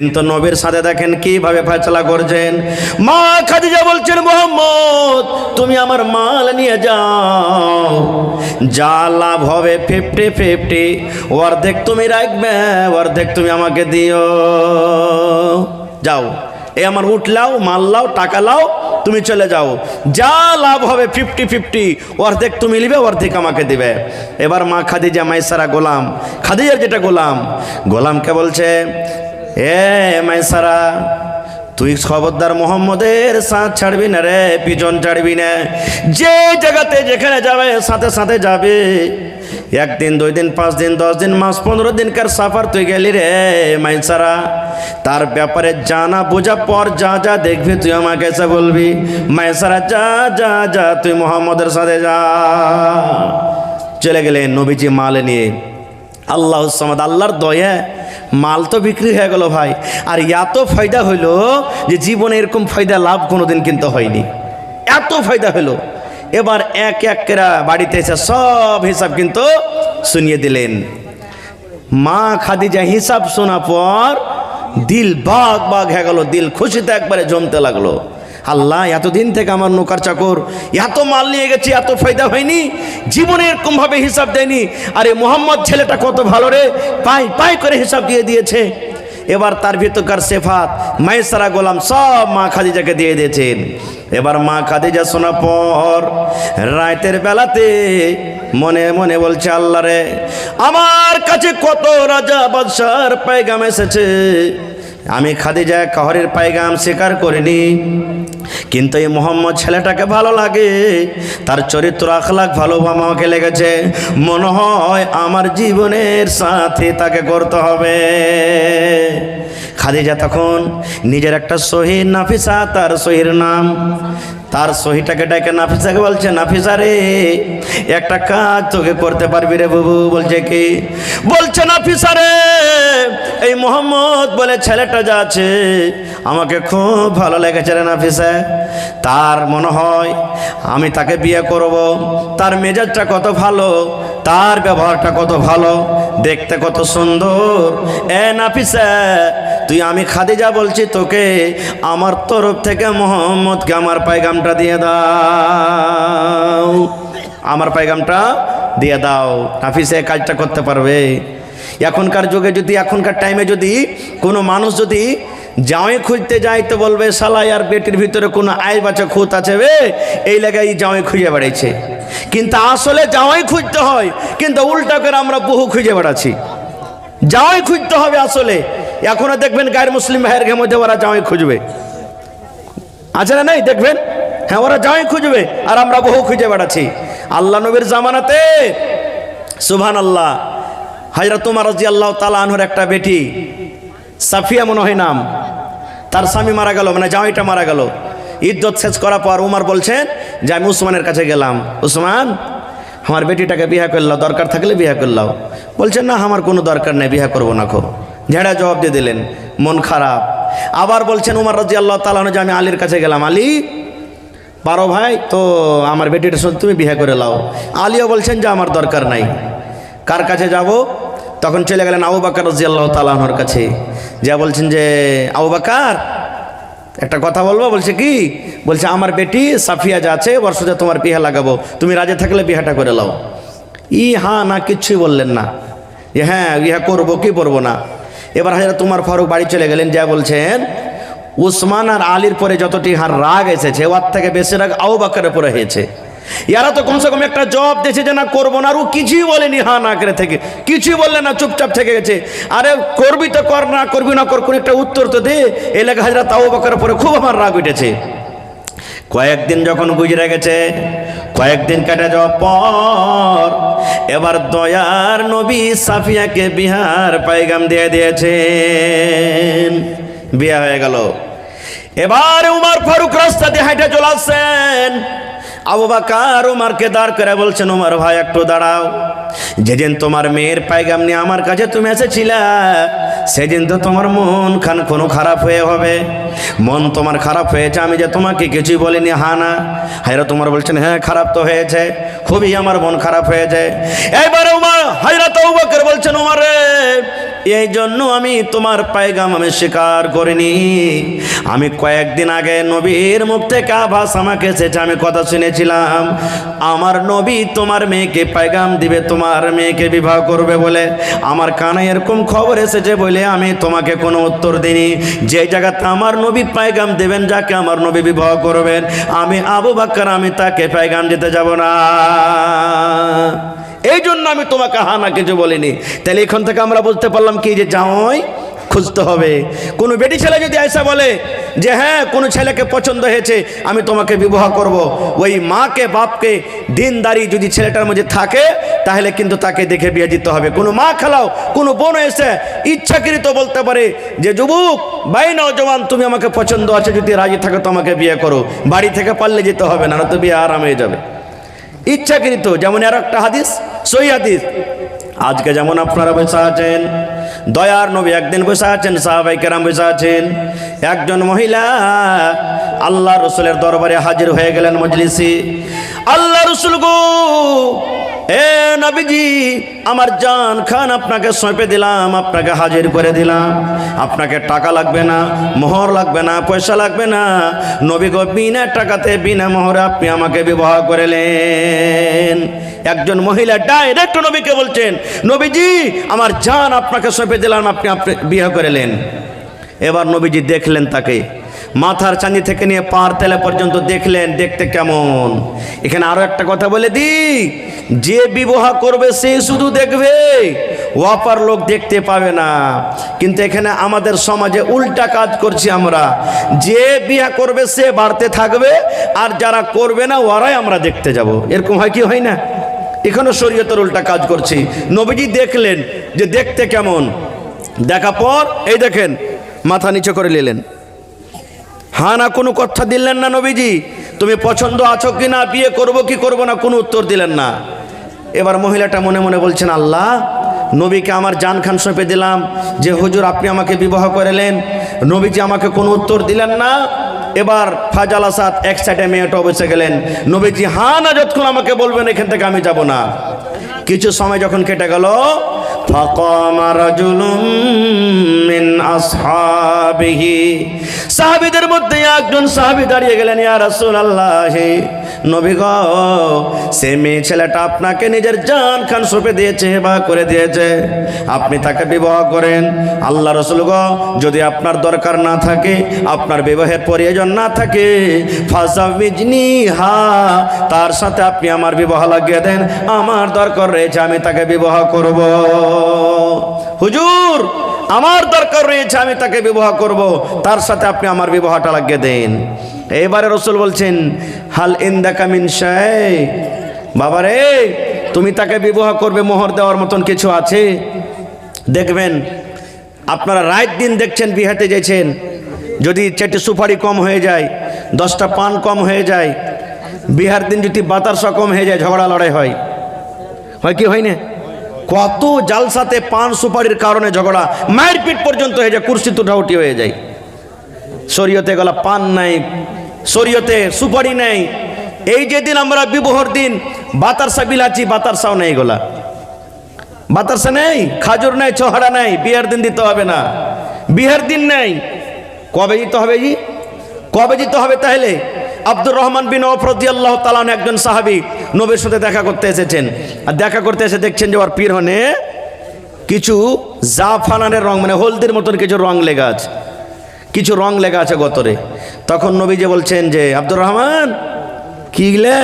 কিন্তু নবীর সাথে দেখেন কিভাবে ফয়সালা করছেন। মা খাদিজা বলছেন, মুহাম্মদ তুমি আমার মাল নিয়ে যাও, যা লাভ হবে 50-50, অর্ধেক তুমি রাখবে, অর্ধেক তুমি আমাকে দিও। যাও, এই আমার উট লাও, মাল লাও, টাকা লাও, তুমি চলে যাও, যা লাভ হবে 50-50, অর্ধেক তুমি নিবে, অর্ধেক আমাকে দিবে। এবার মা খাদিজা মাইসারা গোলাম, খাদিজার যেটা গোলামকে বলছে, এ মাইসারা, তুই খবরদার মোহাম্মদের সাথ ছাড়বি না রে, পিছন ছাড়বি না। যে জায়গাতে যেখানে যাবে সাথে সাথে যাবে। 1 দিন 2 দিন 5 দিন 10 দিন মাস 15 দিনকার সাফার তুই গেলি রে মাইসারা, তার ব্যাপারে জানা বোঝা পর যা যা দেখবি তুই আমাকে এসে বলবি। মাইসারা যা যা যা তুই মোহাম্মদের সাথে যা। চলে গেলেন নবীজি মাল নিয়ে। আল্লাহু সামাদ, আল্লাহর দয়া, মাল তো বিক্রি হয়ে গেল ভাই। আর এত ফায়দা হইল যে জীবনে এরকম ফায়দা লাভ কোনোদিন কিন্তু হয়নি, এত ফায়দা হইলো। এবার এক এক করে বাড়িতে এসে সব হিসাব কিন্তু শুনিয়ে দিলেন। মা খাদিজা হিসাব শোনা পর দিল বাগ বাগ হয়ে গেল, দিল খুশিতে একবারে জমতে লাগলো। আল্লাহ, এতদিন থেকে আমার নৌকার চাকর এত মাল নিয়ে গেছে, এত ফায়দা হয়নি, জীবনে এরকম ভাবে হিসাব দেয়নি। আরে মোহাম্মদ ছেলেটা কত ভালো রে, পাই পাই করে হিসাব দিয়ে দিয়েছে। এবার তার ভিতরকার সেফাত মাইসারা গোলাম সব মা খাদিজাকে দিয়ে দিয়েছেন। এবার মা খাদিজা শোনা পর রাতের বেলাতে মনে মনে বলছে, আল্লাহ রে, আমার কাছে কত রাজা বাদশার পায়গাম এসেছে, আমি খাদিজা কাহরের পায়গাম স্বীকার করিনি, কিন্তু এই মোহাম্মদ ছেলেটাকে ভালো লাগে, তার চরিত্র আখলাক ভালো আমাকে লেগেছে, মনে হয় আমার জীবনের সাথে তাকে করতে হবে। খাদিজা তখন নিজের একটা সহি, নাফিসা তার সহির নাম, তার সহিটাকে ডেকে নাফিসাকে বলছে, নাফিসা রে, একটা কাজ তোকে করতে পারবি রে বুবু। বলছে কি? বলছে, নাফিসা রে, এই মোহাম্মদ বলে ছেলেটা যা আছে আমাকে খুব ভালো লেগেছে রে নাফিসা, তার মনে হয় আমি তাকে বিয়ে করব, তার মেজাজটা কত ভালো, তার ব্যবহারটা কত ভালো, দেখতে কত সুন্দর। এ নাফিসা, তুই, আমি খাদিজা বলছি তোকে আমার তরফ থেকে মোহাম্মদকে আমার পায়গামটা দিয়ে দাও, আমার পায়গামটা দিয়ে দাও। নাফিসা এই কাজটা করতে পারবে? এখনকার যুগে যদি, এখনকার টাইমে যদি কোনো মানুষ যদি জামাই খুঁজতে যায় তো বলবে, শালাই আর বেটির ভিতরে কোনো আয় বাচ্চা খুঁত আছে বে, এই লাগাই জামাই খুঁজে বেড়াইছে। কিন্তু আসলে জামাই খুঁজতে হয়, কিন্তু উল্টা করে আমরা বহু খুঁজে বেড়াচ্ছি। জামাই খুঁজতে হবে আসলে। এখনো দেখবেন গায়ের মুসলিম ভাইয়ের ঘের মধ্যে ওরা জামাই খুঁজবে, আছে না নাই? দেখবেন, হ্যাঁ, ওরা জামাই খুঁজবে আর আমরা বহু খুঁজে বেড়াচ্ছি। আল্লাহ নবীর জামানাতে সুবহানাল্লাহ, হযরত ওমর রাদিয়াল্লাহু তাআলা আনহুর একটা বেটি সাফিয়া মনে হয় নাম, তার স্বামী মারা গেল, মানে জামাইটা মারা গেল। ইদ্যত শেষ করার পর ওমর বলছেন যে আমি উসমানের কাছে গেলাম, উসমান, আমার বেটিটাকে বিয়ে করলাও, দরকার থাকলে বিয়ে করলাও। বলছেন, না, আমার কোনো দরকার নেই, বিয়ে করবো না। ঝেড়া জবাব দিয়ে দিলেন, মন খারাপ। আবার বলছেন ওমর রাদিয়াল্লাহু তাআলা আনহু যে আমি আলীর কাছে গেলাম, আলী, পারো ভাই তো আমার বেটিটা শুধু তুমি বিয়ে করে লাও। আলীও বলছেন যে আমার দরকার নাই। কার কাছে যাব? তখন চলে গেলেন আবু বকর রাদিয়াল্লাহু তাআলা আনহুর কাছে, যা বলছেন যে, আবু বকর, একটা কথা বলবো। বলছে কি? বলছে, আমার বেটি সাফিয়া যা আছে ওর সাথে তোমার বিয়ে লাগাবো, তুমি রাজি থাকলে বিয়েটা করে লাও। হ্যাঁ না কিচ্ছুই বললেন না, হ্যাঁ ইহা করবো কি করবো না। এবার হযরত ওমর ফারুক বাড়ি চলে গেলেন, যা বলছেন, উসমান আর আলীর পরে যতটি হার রাগ এসেছে ওর থেকে বেশি রাগ আবু বকরের পরে হয়েছে। এরা তো কমসে কম একটা জবাব দিয়েছে যে না করবো না, আর ও কিছুই বলেনি, হ্যাঁ না করে থেকে কিছুই বললেন না, চুপচাপ থেকে গেছে। আরে করবি তো কর, না করবি না কর, কোন একটা উত্তর তো দে। এই লেগে হযরত আবু বকরের পরে খুব আমার রাগ উঠেছে। কয়েকদিন যখন গুজরে গেছে, কয়েকদিন কেটে যাওয়ার পর এবার দয়ার নবী সাফিয়াকে বিহার পায়গাম দিয়ে দিয়েছেন, বিয়ে হয়ে গেল। এবার উমর ফারুক রাস্তা দিয়ে হাঁটে চলে আসছেন। আবু বকর উমরকে দাঁড় করে বলছেন, উমর ভাই একটু দাঁড়াও। যেদিন তোমার মেয়ের পায়গাম নিয়ে আমার কাছে তুমি এসেছিলা, সেদিন তো তোমার মন খান কোনো খারাপ হয়ে হবে। মন তোমার খারাপ হয়েছে, আমি যে তোমাকে কিছুই বলিনি, হ্যাঁ না? হায়রা তোমার বলছেন হ্যাঁ খারাপ তো হয়েছে, খুবই আমার মন খারাপ হয়েছে। এইবারে উমর হযরত আবু বকর বলছেন, উমর রে, এই জন্য আমি তোমার পায়গাম আমি স্বীকার করিনি। আমি কয়েকদিন আগে নবীর মুখ থেকে আভাস আমাকে এসেছে, আমি কথা শুনেছিলাম আমার নবী তোমার মেয়েকে পায়গাম দিবে, তোমার মেয়েকে বিবাহ করবে বলে। আমার কানে এরকম খবর এসেছে বলে আমি তোমাকে কোনো উত্তর দিইনি। যে জায়গাতে আমার নবী পায়গাম দেবেন, যাকে আমার নবী বিবাহ করবেন, আমি আবু বকর আমি তাকে পায়গাম দিতে যাব না। এই জন্য আমি তোমাকে হা না কিছু বলিনি। তাহলে এখান থেকে আমরা বুঝতে পারলাম কি, যে জামাই খুঁজতে হবে। কোনো বেটি ছেলে যদি এসে বলে যে হ্যাঁ কোনো ছেলেকে পছন্দ হয়েছে, আমি তোমাকে বিবাহ করব, ওই মাকে বাপকে দিনদারি যদি ছেলেটার মধ্যে থাকে, তাহলে কিন্তু তাকে দেখে বিয়ে দিতে হবে। কোনো মা খেলাও কোনো বোন এসে ইচ্ছাকৃত বলতে পারে যে যুবক ভাই নওজওয়ান তুমি আমাকে পছন্দ আছে, যদি রাজি থাকো তোমাকে বিয়ে করো, বাড়ি থেকে পারলে যেতে হবে না, না তো বিয়ে আরাম হয়ে যাবে। ইচ্ছাকৃত। যেমন আর একটা হাদিস, সহিহ হাদিস, আজকে যেমন আপনারা বসে আছেন, দয়ার নবী একদিন বসে আছেন, সাহাবায়ে কেরাম বসে আছেন, একজন মহিলা আল্লাহ রসুলের দরবারে হাজির হয়ে গেলেন মজলিসে। আল্লাহ রসুল গো, এ নবীজি, আমার জান খান আপনাকে সঁপে দিলাম, আপনাকে হাজির করে দিলাম, আপনাকে টাকা লাগবে না, মোহর লাগবে না, পয়সা লাগবে না। নবী গো, বিনা টাকাতে বিনা মোহরে আপনি আমাকে বিবাহ করলেন। একজন মহিলা ডাইরেক্ট নবীকে বলছেন, নবীজি আমার জান আপনাকে সঁপে দিলাম, আপনি বিয়ে করলেন। এবার নবীজি দেখলেন তাকে, মাথার চাঁদি থেকে নিয়ে পার তেলে পর্যন্ত দেখলেন, দেখতে কেমন। এখানে আরো একটা কথা বলে দিই, যে বিবাহ করবে সে শুধু দেখবে, ওয়াপার লোক দেখতে পাবে না। কিন্তু এখানে আমাদের সমাজে উল্টা কাজ করছি আমরা, যে বিয়ে করবে সে বাড়তে থাকবে, আর যারা করবে না ওরাই আমরা দেখতে যাব। এরকম হয় কি হয় না? এখানে শরীয়তের উল্টা কাজ করছি। নবীজি দেখলেন যে দেখতে কেমন, দেখা পর এই দেখেন মাথা নিচে করে নিলেন, হ্যাঁ না কোনো কথা দিলেন না। নবীজি তুমি পছন্দ আছো কি না, বিয়ে করবো কি করবো না, কোনো উত্তর দিলেন না। এবার মহিলাটা মনে মনে বলছেন, আল্লাহ নবীকে আমার জান খান সঁপে দিলাম, যে হুজুর আপনি আমাকে বিবাহ করলেন, নবীজি আমাকে কোনো উত্তর দিলেন না। এবার ফাজাল আসাদ এক সাইডে মেয়েটা বসে গেলেন, নবীজি হ্যাঁ না যতক্ষণ আমাকে বলবেন এখান থেকে আমি যাব না। কিছু সময় যখন কেটে গেল, ফাকামা রাজুলুম মিন আসহাবিহি, সাহাবীদের মধ্যে একজন সাহাবী দাঁড়িয়ে গেলেন, ইয়া রাসূলুল্লাহ, নবী গো, সে মেয়ে ছেলেটা আপনাকে নিজের জান খান সঁপে দিয়েছে বা করে দিয়েছে, আপনি তাকে বিবাহ করেন। আল্লাহ রাসূল গো, যদি আপনার দরকার না থাকে, আপনার বিবাহের প্রয়োজন না থাকে, ফাযাওইজনিহা, তার সাথে আপনি আমার বিবাহ লাগিয়ে দেন, আমার দরকার রয়েছে, আমি তাকে বিবাহ করব। হুজুর আমার দরকার রয়েছে, আমি তাকে বিবাহ করব, তার সাথে আপনি আমার বিবাহটা লাগিয়ে দেন। এইবারে রসুল বলছেন, হাল ইনদাকা মিন শাই, বাবারে তুমি তাকে বিবাহ করবে, মোহর দেওয়ার মতন কিছু আছে? দেখবেন আপনারা রাত দিন দেখছেন, বিহাতে যাচ্ছেন, যদি 4টি সুপারি কম হয়ে যায়, 10টা পান কম হয়ে যায়, বিহার দিন যদি বাতাসা কম হয়ে যায়, ঝগড়া লড়াই হয়, হয় কি হয় না? কত জালসাতে পান সুপারির কারণে ঝগড়া, মারপিট পর্যন্ত হয়ে যায়, কুর্সি তুটাউটি হয়ে যায়। শরীয়তে গলা পান নাই, শরীয়তে সুপারি নাই। এই যেদিন আমরা বিবাহর দিন বাতাসা বিলাচ্ছি, বাতাসাও নেই, গোলা বাতাসা নেই, খাজুর নেই, ছোহারা নেই, বিয়ের দিন দিতে হবে না। বিয়ের দিন নেই, কবে দিতে হবে? জি কবে দিতে হবে? তাহলে আব্দুর রহমান বিন আওফ রাদিয়াল্লাহু তাআলা একজন সাহাবী নবীর সাথে দেখা করতে এসেছেন, আর দেখা করতে এসে দেখছেন যে ওর পিরনে কিছু জাফরানের রং, মানে হলদির মতন কিছু রং লেগা আছে, কিছু রং লেগা আছে গতরে। তখন নবীজি বলছেন যে আব্দুর রহমান, কি লে,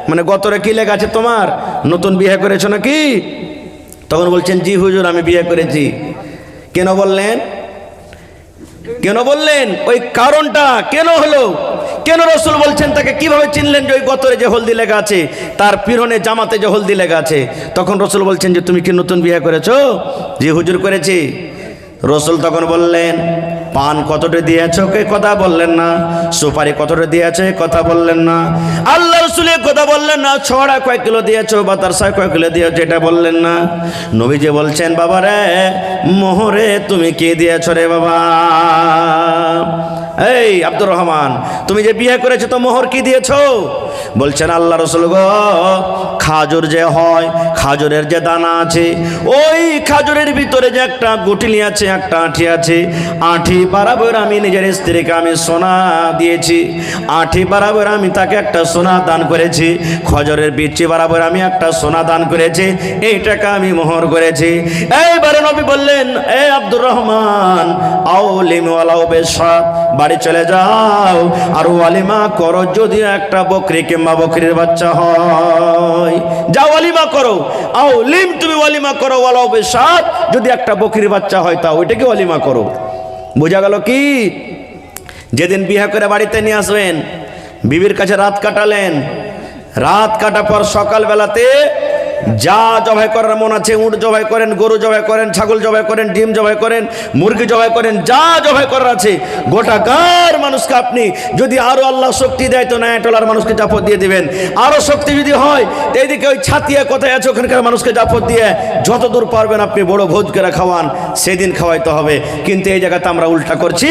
মানে গতরে কি লেগা আছে তোমার, নতুন বিয়ে করেছো নাকি? তখন বলছেন, জি হুজুর আমি বিয়ে করেছি। কেন বললেন? কেন বললেন? ওই কারণটা কেন হলো, কেন রসুল বলছেন, তাকে কিভাবে চিনলেন যে ওই গতরে যে হলদি লেগা আছে, তার পিরনে জামাতে যে হলদি লেগা আছে? তখন রসুল বলছেন যে তুমি কি নতুন বিয়ে করেছো? জি হুজুর করেছি। রসুল তখন বললেন, পান কতটা দিয়েছো কে কথা বললেন না, সুপারি কতটা দিয়েছে কথা বললেন না, আল্লাহ রাসূলের কথা বললেন না, ছড়া কয় কিলো দিয়েছো, বাতাসা কয় কিলো দিয়েছো এটা বললেন না। নবীজি বলছেন বাবা রে মোহরে তুমি কে দিয়েছো রে বাবা? এই আব্দুর রহমান তুমি যে বিয়ে করেছো তো মোহর কি দিয়েছো? বলছেন আল্লাহ রাসূল গো খাজুর যে হয়, খাজুরের যে দানা আছে, ওই খাজুরের ভিতরে যে একটা গুটিলি আছে, একটা আঁঠি আছে, আঁঠি বরাবর আমি নিজের স্ত্রীকে আমি সোনা দিয়েছি, আঁঠি বরাবর আমি তাকে একটা সোনা দান করেছি, খজরের বিচি বরাবর আমি একটা সোনা দান করেছি, এই টাকা আমি মোহর করেছি। এইবারে নবী বললেন এ আব্দুর রহমান আউলিম ওয়ালাউ বিশাত, বাড়ি চলে যাও আর ওয়ালিমা করো, যদি একটা বকরি কিংবা বকরির বাচ্চা হয়, যাও ওয়ালিমা করো। আউলিম তুমি ওয়ালিমা করো ওয়ালাউ বিশাত, যদি একটা বকরির বাচ্চা হয় তা ওইটাকে ওয়ালিমা করো। বোঝা গেল কি? যেদিন বিয়ে করে বাড়িতে নিয়ে আসবেন, বিবির কাছে রাত কাটালেন, রাত কাটার পর সকালবেলাতে যা জবাই করার মন আছে, উট জবাই করেন, গরু জবাই করেন, ছাগল জবাই করেন, ডিম জবাই করেন, মুরগি জবাই করেন, যা জবাই করার আছে গোটা গাঁর মানুষকে আপনি যদি আরো আল্লাহ শক্তি দেয় তো নায়াটলার মানুষকে জাফর দিয়ে দিবেন, আরো শক্তি যদি হয় এইদিকে ওই ছাতিয়া কোথায় আছে ওখানকার মানুষকে জাফর দিয়ে যতদূর পারবেন আপনি বড় ভোজ করে খাওয়ান, সেদিন খাওয়াইতে হবে। কিন্তু এই জায়গাতে আমরা উল্টা করছি,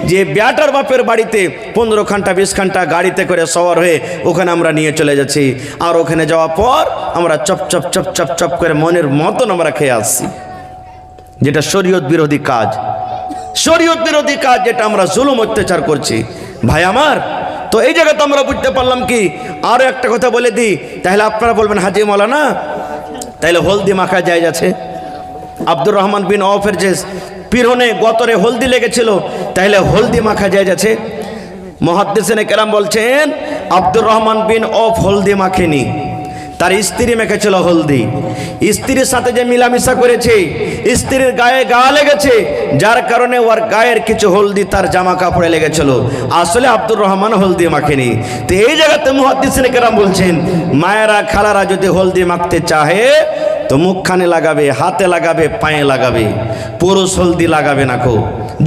যে ব্যাটার বাপের বাড়িতে 15 ঘন্টা 20 ঘন্টা গাড়িতে করে সওয়ার হয়ে ওখানে আমরা নিয়ে চলে যাচ্ছি, আর ওখানে যাওয়ার পর আমরা chop chop chop chop chop করে মনের মতন আমরা খেয়ে আসছি, যেটা শরীয়ত বিরোধী কাজ, শরীয়ত বিরোধী কাজ, যেটা আমরা জুলুম অত্যাচার করছি। ভাই আমার, তো এই জায়গাতে আমরা বুঝতে পারলাম কি, আরো একটা কথা বলে দিই, তাহলে আপনারা বলবেন হাজি মাওলানা তাহলে হলদি মাখা যায় আছে? আব্দুর রহমান বিন আওফের যে পিরনে গতরে হলদি লেগেছিল, তাহলে হলদি মাখা যায় আছে? মুহাদ্দিসিনে কেরাম বলছেন আব্দুর রহমান বিন আওফ হলদি মাখেনি, তার স্ত্রী মেখেছিল হলদি। স্ত্রীর সাথে যে মিলামিশা করেছে, স্ত্রীর গায়ে গা লেগেছে, যার কারণে ওর গায়ের কিছু হলদি তার জামা কাপড়ে লেগেছিল। আসলে আব্দুর রহমান হলদি মাখেনি। তো এই জায়গাতে মুহাদ্দিসিনে কেরাম বলছেন মায়েরা খালারা যদি হলদি মাখতে চাহে তো মুখখানে লাগাবে, হাতে লাগাবে, পায়ে লাগাবে, পুরুষ হলদি লাগাবে না কো,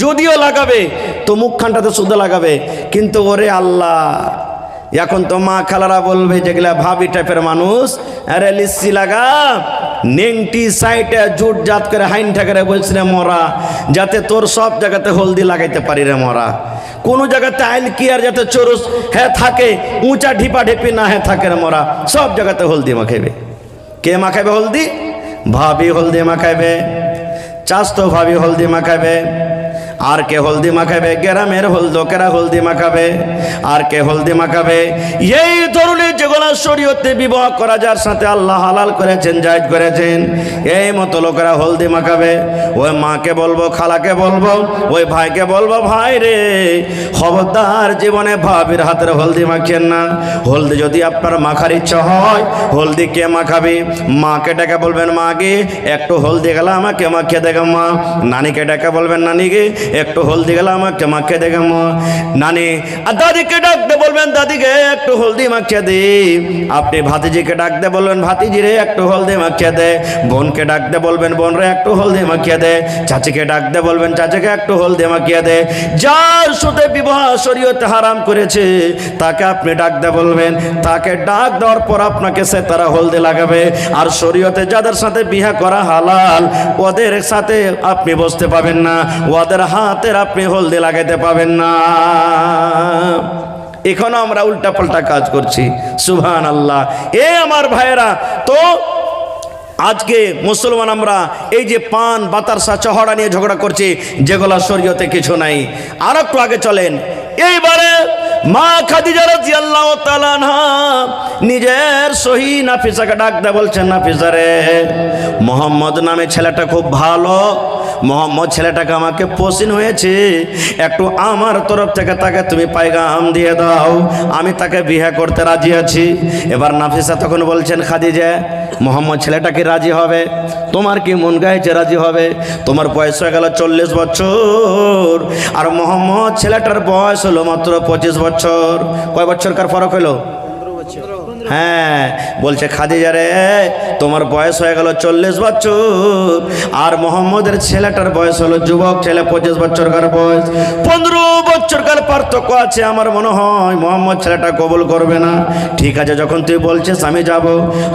যদিও লাগাবে তো মুখখানটাতে শুধু লাগাবে। কিন্তু ওরে আল্লাহ, এখন তো মা খালারা বলবে যেগুলা ভাবি টাইপের মানুষ, আরে লিসি লাগা নেংটি সাইটে জুট জাত করে হাইন ঠাকারে বলছি রে মরা, যাতে তোর সব জায়গাতে হলদি লাগাইতে পারি রে মরা, কোনো জায়গাতে আইল কি আর যাতে চরুস হ্যাঁ থাকে, উঁচা ঢিপা ঢিপি না হ্যাঁ থাকে রে মরা, সব জায়গাতে হলদি মাখাইবে। কে মাখাইবে হলদি? ভাবি হলদি মাখাইবে, চাস্তো ভাবি হলদি মাখাইবে, আর কে হলদি মাখাবে? গ্রামের লোকেরা হলদি মাখাবে। আর কে হলদি মাখাবে? এই ধরনের যেগুলো শরীয়তে বিবাহ করা যার সাথে আল্লাহ হালাল করেছেন, জায়েজ করেছেন, এই মতো লোকেরা হলদি মাখাবে। ওই মাকে বলবো, খালাকে বলবো, ওই ভাইকে বলবো, ভাই রে খবরদার জীবনে ভাবির হাতের হলদি মাখিয়েন না। হলদি যদি আপনার মাখার ইচ্ছা হয়, হলদি কে মাখাবে? মাকে ডেকে বলবেন মাকে একটু হলদি গেলে আমাকে মাখিয়ে দেখে মা। নানিকে ডেকে বলবেন নানিকে একটু হলদি গেলে আমাকে মাখিয়ে দেখে মা। নানি আর দাদিকে ডাকতে বলবেন দাদিকে একটু হলদি মাখিয়ে দে। আপনি ভাতিজিকে ডাকতে বলবেন ভাতিজি রে একটু হলদি মাখিয়ে দে। বোনকে ডাকতে বলবেন বোন রে একটু হলদি মাখিয়ে দে। চাচিকে ডাকতে বলবেন চাচিকে একটু হলদি মাখিয়ে দে। যার সাথে বিবাহ শরীয়তে হারাম করেছে তাকে আপনি ডাকতে বলবেন, তাকে ডাক দেওয়ার পর আপনাকে সে তারা হলদি লাগাবে। আর শরীয়তে যাদের সাথে বিবাহ করা হালাল ওদের সাথে আপনি বসতে পাবেন না, ওদের হাতের আপনি হলদি লাগাইতে পাবেন না। এখনো আমরা উল্টা পাল্টা কাজ করছি, সুবহানাল্লাহ। এ আমার ভাইয়েরা, তো আজকে মুসলমান আমরা এই যে পান বাতাসা চহড়া নিয়ে ঝগড়া করছি, যেগুলো শরীয়তে কিছু নাই। আর একটু আগে চলেন, এইবারে মা খাদিজা রাদিয়াল্লাহু তাআলা আনহা নিজের সহি নাফিসাকে ডাকতে বলছেন, নাফিসা রে মোহাম্মদ নামে ছেলেটা খুব ভালো, মোহাম্মদ ছেলেটাকে আমাকে পছন্দ হয়েছে, একটু আমার তরফ থেকে তাকে তুমি পায়গাম দিয়ে দাও, আমি তাকে বিয়ে করতে রাজি আছি। এবার নাফিসা তখন বলছেন, খাদিজা মোহাম্মদ ছেলেটাকে রাজি হবে? তোমার কি মন গাইছে রাজি হবে? তোমার বয়স হয়ে গেল 40 বছর, আর মোহাম্মদ ছেলেটার বয়স হলো মাত্র 25 বছর। কয় বছরকার ফরক হলো? হ্যাঁ, বলছে খাদিজা রে, তোমার বয়স হয়ে গেল 40 বছর, আর মোহাম্মদের ছেলেটার বয়স হলো যুবক ছেলে, 25 বছরকার বয়স, 15 বছরকার পার্থক্য আছে। আমার মনে হয় মোহাম্মদ ছেলেটা কবুল করবে না। ঠিক আছে, যখন তুই বলছিস আমি যাব।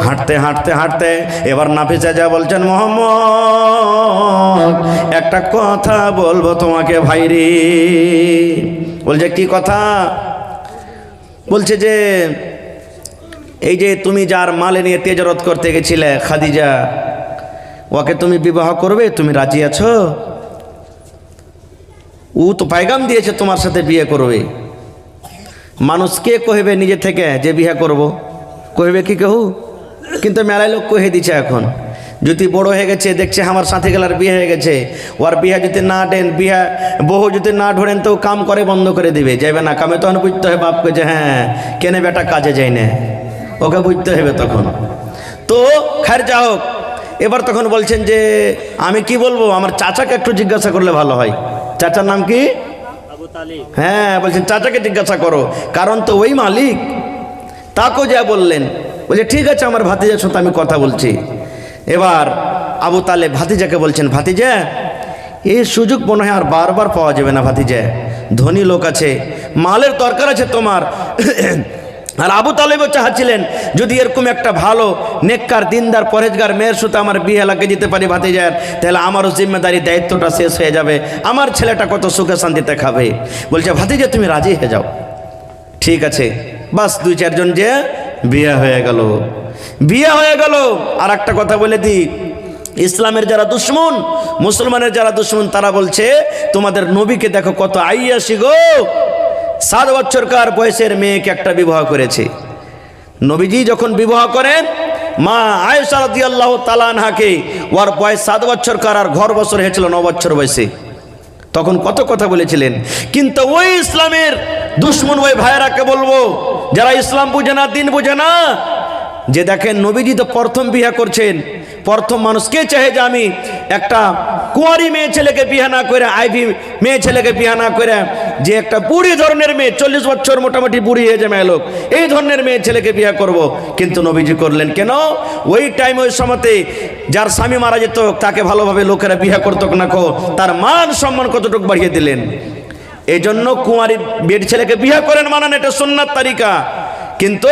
হাঁটতে হাঁটতে হাঁটতে এবার নাফিসা যা বলছেন, মোহাম্মদ একটা কথা বলবো তোমাকে ভাইরে। বলছে কি কথা? বলছে যে এই যে তুমি যার মালে নিয়ে তেজারত করতে গেছিলে খাদিজা, ওকে তুমি বিবাহ করবে? তুমি রাজি আছো? ও তো পায়গাম দিয়েছে তোমার সাথে বিয়ে করবে। মানুষ কে কহিবে নিজে থেকে যে বিয়ে করব? কহিবে কি কেউ? কিন্তু মেলায় লোক কহে দিচ্ছে এখন। যদি বড় হয়ে গেছে, দেখছে আমার সাথে গেলার বিয়ে হয়ে গেছে, ওর বিয়ে যদি না দেন, বিয়ে বহু যদি না ঢোড়েন তো কাম করে বন্ধ করে দিবে, যাইবে না কামে। তখন বুঝতে হবে বাপকে যে হ্যাঁ কেনে বেটা কাজে যায় না, ওকে বুঝতে হবে তখন। তো খার যা হোক, এবার তখন বলছেন যে আমি কি বলবো, আমার চাচাকে একটু জিজ্ঞাসা করলে ভালো হয়। চাচার নাম কি? আবু তালিব। হ্যাঁ, বলছেন চাচাকে জিজ্ঞাসা করো, কারণ তো ওই মালিক। তাকেও যা বললেন, বলছে ঠিক আছে আমার ভাতিজার সাথে আমি কথা বলছি। এবার আবু তালেব ভাতিজাকে বলছেন, ভাতিজা এই সুযোগ মনে হয় আর বারবার পাওয়া যাবে না ভাতিজা, ধনী লোক আছে, মালের দরকার আছে তোমার। আর আবু তালেবও চাচ্ছিলেন যদি এরকম একটা ভালো নেককার দিনদার পরেজগার মেয়ের সাথে আমার বিয়ে লাগিয়ে দিতে পারি ভাতিজার, তাহলে আমারও জিম্মেদারি দায়িত্বটা শেষ হয়ে যাবে, আমার ছেলেটা কত সুখে শান্তিতে খাবে। বলছে ভাতিজা তুমি রাজি হয়ে যাও। ঠিক আছে, বাস 2-4 জন যে বিয়ে হয়ে গেল, বিয়ে হয়ে গেল। আর একটা কথা বলে দিই, ইসলামের যারা দুশ্মন, মুসলমানের যারা দুশ্মন, তারা বলছে তোমাদের নবীকে দেখো কত আইয়াসি গো, 7 বছরকার বয়সের মেয়েকে একটা বিবাহ করেছে। নবীজি যখন বিবাহ করেন মা আয়েশা রাদিয়াল্লাহু তাআলা আনহাকে, ওর বয়স 7 বছরকার, আর ঘর বছর হয়েছিল 9 বছর বয়সে, তখন কত কথা বলেছিলেন। কিন্তু ওই ইসলামের দুশ্মন ওই ভাইয়েরাকে বলবো, যারা ইসলাম বুঝে না, দিন বুঝে না, যে দেখেন নবীজি তো প্রথম বিয়ে করছেন, প্রথম মানুষ কে চাহে যে আমি একটা কুঁয়ারি মেয়ে ছেলেকে বিয়ে না করে, আইভি মেয়ে ছেলেকে বিয়ে না করে, যে একটা বুড়ি ধরনের মেয়ে, 40 বছর মোটামুটি বুড়ি হয়ে যায় মেয়ে লোক, এই ধরনের মেয়ে ছেলেকে বিয়ে করব। কিন্তু নবীজি করলেন কেন? ওই টাইম ওই সময়তে যার স্বামী মারা যেত তাকে ভালোভাবে লোকেরা বিয়ে করতো না, তার মান সম্মান কতটুকু বাড়িয়ে দিলেন। এই জন্য কুঁয়ারি বেড ছেলেকে বিয়ে করেন মানান, এটা সুন্নাত তারিকা। কিন্তু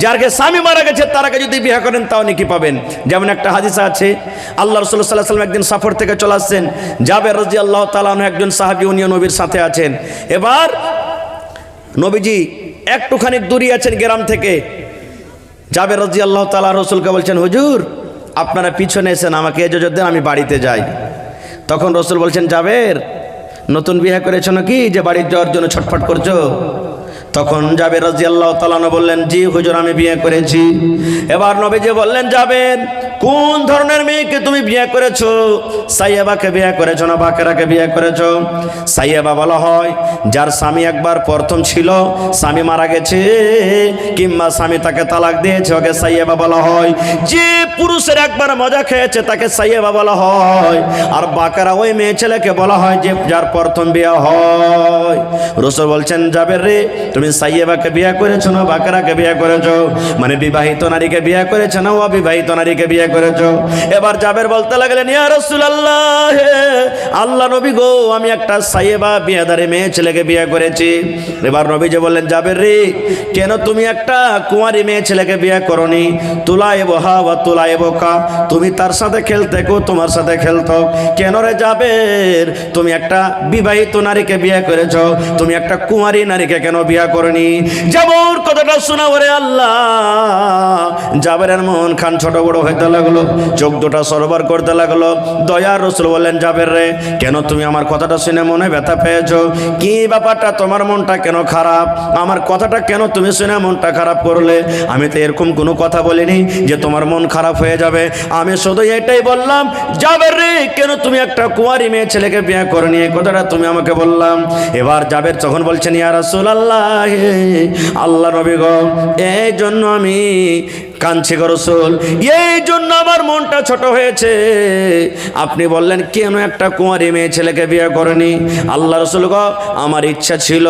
যারকে স্বামী মারা গেছে তারাকে যদি বিয়ে করেন তাও নাকি পাবেন। যেমন একটা হাদিসা আছে, আল্লাহ রাসূল সাল্লাল্লাহু আলাইহি ওয়াসাল্লাম একদিন সফর থেকে চলে আসছেন, জাবের রাদিয়াল্লাহু তাআলা আনহু একজন সাহাবী, উনি নবীর সাথে আছেন। এবার নবীজি একটুখানি দূরে আছেন গ্রাম থেকে, জাবের রাদিয়াল্লাহু তাআলা রাসূলকে বলছেন, হুজুর আপনারা পিছনে এসেন, আমাকে ইজাজত দেন, আমি বাড়িতে যাই। তখন রাসূল বলছেন, জাবের নতুন বিয়ে করেছো নাকি যে বাড়ি যাওয়ার জন্য ছটফট করছো? তখন জাবের রাদিয়াল্লাহু তাআলা বললেন, জি হুজুর আমি বিয়ে করেছি। এবার নবীজি বললেন, জাবের কোন ধরনের মেয়েকে তুমি বিয়ে করেছো? সাইয়াবাকে বিয়ে করেছো না বাকেরাকে বিয়ে করেছো? সাইয়াবা বলা হয় যার স্বামী একবার প্রথম ছিল, স্বামী মারা গেছে, কিংবা স্বামী তাকে তালাক দিয়েছে, ওকে সাইয়াবা বলা হয়। যে পুরুষের একবার মজা খেয়েছে তাকে সাইয়াবা বলা হয়। আর বাকেরা ওই মেয়ে ছেলেকে বলা হয় যে যার প্রথম বিয়ে হয়। রাসূল বলছেন, জাবের রে তুমি সাইয়াবাকে বিয়ে করেছো না বাকেরাকে বিয়ে করেছো? মানে বিবাহিত নারীকে বিয়ে করেছো না অবিবাহিত নারীকে বিয়ে করেছো? এবার জাবের বলতে লাগলেন, ইয়া রাসূলুল্লাহ, আল্লাহ নবী গো, আমি একটা সাইয়াবা বিয়েদারে মেয়ে ছেলেকে বিয়ে করেছি। এবার নবীজি বললেন, জাবের রে কেন তুমি একটা কুঁয়ারি মেয়ে ছেলেকে বিয়ে করনি? তুলাইবহা ওয়া তুলাইবকা, তুমি তার সাথে খেলতে গো তোমার সাথে খেলতো। কেন রে জাবের তুমি একটা বিবাহিত নারীকে বিয়ে করেছো, তুমি একটা কুঁয়ারি নারীকে কেন বিয়ে করনি? যেমন কথাটা শোনা ওরে আল্লাহ, জাবেরের মন খান ছোট বড় হইতে লাগলো, চোখ দুটা সরবার করতে লাগলো। দয়ার রাসূল বললেন, জাবের রে কেন তুমি আমার কথাটা শুনে মনে ব্যথা পেয়েছো? কি ব্যাপারটা, তোমার মনটা কেন খারাপ? আমার কথাটা কেন তুমি শুনে মনটা খারাপ করলে? আমি তো এরকম কোনো কথা বলিনি যে তোমার মন খারাপ হয়ে যাবে। আমি শুধু এটাই বললাম, জাবের রে কেন তুমি একটা কুঁয়ারি মেয়ে ছেলেকে বিয়ে করনি, এই কথাটা তুমি আমাকে বললাম। এবার জাবের তখন বলছেন, ইয়া রাসূলুল্লাহ, আল্লাহ নবী গো, এই জন্য আমি কাঁদছি গো রাসূল, এই জন্য আমার মনটা ছোট হয়েছে। আপনি বললেন কেন একটা কুঁয়ারি মেয়ে ছেলেকে বিয়ে করেনি? আল্লাহ রাসূল গো, আমার ইচ্ছা ছিল,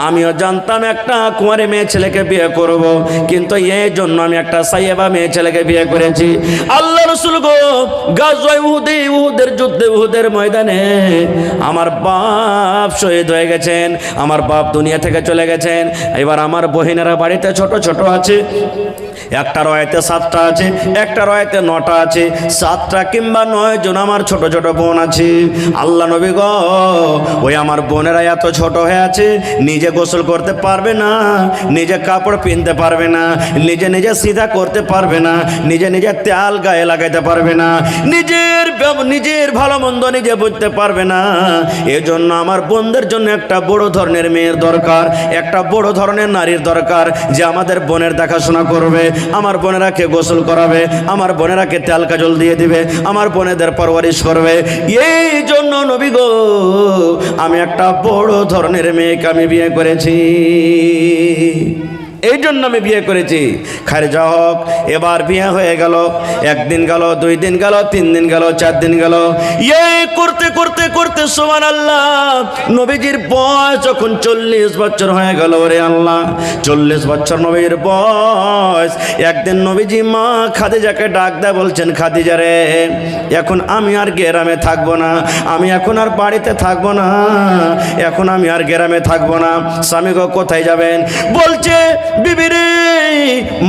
আমিও জানতাম একটা কুঁয়ারি মেয়ে ছেলেকে বিয়ে করব, কিন্তু এই জন্য আমি একটা সাইয়েবা মেয়ে ছেলেকে বিয়ে করেছি। আল্লাহ রাসূল গো, গাজওয়ায়ে উহুদের যুদ্ধে, উহুদের ময়দানে আমার বাপ শহীদ হয়ে গেছেন, আমার বাপ দুনিয়া থেকে চলে গেছেন। এবার আমার বহিনেরা বাড়িতে ছোট ছোট আছে, একটা রয়েতে 7টা আছে, একটা রয়েতে 9টা আছে, 7টা কিংবা 9 জন আমার ছোট ছোট বোন আছে। আল্লাহ নবী গো, ওই আমার বোনেরা এত ছোট হয়ে আছে, নিজে গোসল করতে পারবে না, নিজে কাপড় পিনতে পারবে না, নিজে নিজে সিধা করতে পারবে না, নিজে নিজে তেল গায়ে লাগাইতে পারবে না, নিজের ভালো মন্দ নিজে বুঝতে পারবে না। এজন্য আমার বোনদের জন্য একটা বড় ধরনের মেয়ের দরকার, একটা বড় ধরনের নারীর দরকার, যে আমাদের বোনের দেখাশোনা করবে, আমার বোনেরাকে গোসল করাবে, আমার বোনেরাকে তেল কাজল দিয়ে দিবে, আমার বোনেদের পরওয়ারিশ করবে। এই জন্য নবী গো, আমি একটা বড় ধরনের মেয়েকে আমি বিয়ে করেছি, এই জন্য আমি বিয়ে করেছি। খারিজা হোক, এবার বিয়ে হয়ে গেল, 1 দিন গেল, 2 দিন গেল, 3 দিন গেল, 4 দিন গেল, এই করতে করতে করতে সুবহানাল্লাহ, নবীজির বয়স যখন 40 বছর হয়ে গেল, রে আল্লাহ, 40 বছর নবীর বয়স। একদিন নবীজি মা খাদিজাকে ডাক দেয়, বলছেন, খাদিজা রে, এখন আমি আর গ্রামে থাকবো না, আমি এখন আর বাড়িতে থাকবো না, এখন আমি আর গ্রামে থাকবো না। স্বামী গো, কোথায় যাবেন? বলছে, বিবি রে,